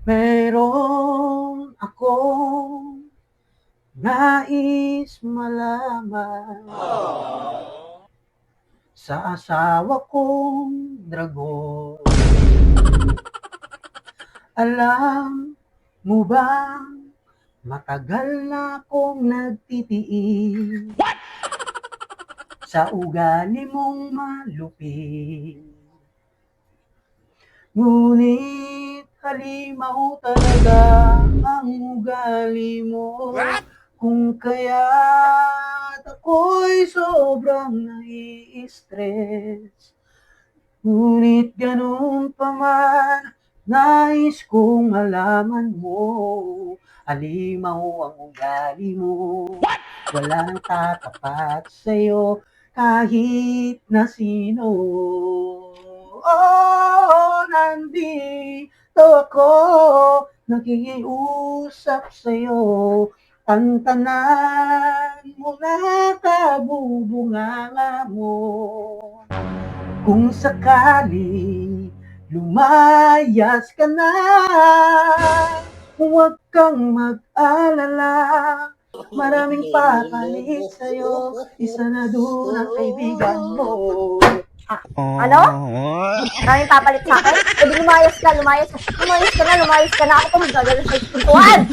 Meron akong nais malaman sa asawa kong dragon. Alam mo bang matagal na akong nagtitiis sa ugali mong malupit. Ngunit halimaw talaga ang ugali mo. Kung kaya't ako'y sobrang nai-stress. Ngunit ganun pa man, nais kong malaman mo. Halimaw ang ugali mo. Wala nang tatapat sa'yo kahit na sino. Oh, nandito ako, nakikiusap sa'yo. Tantanan mo na kabubunganga mo. Kung sakali lumayas ka na, huwag kang mag-alala. Maraming papalit sa'yo, isa na dun ang kaibigan mo. Ano? Maraming papalit sa akin? E di lumayas ka na. Lumayas ka na. Ako pa magdadala sa istutuan.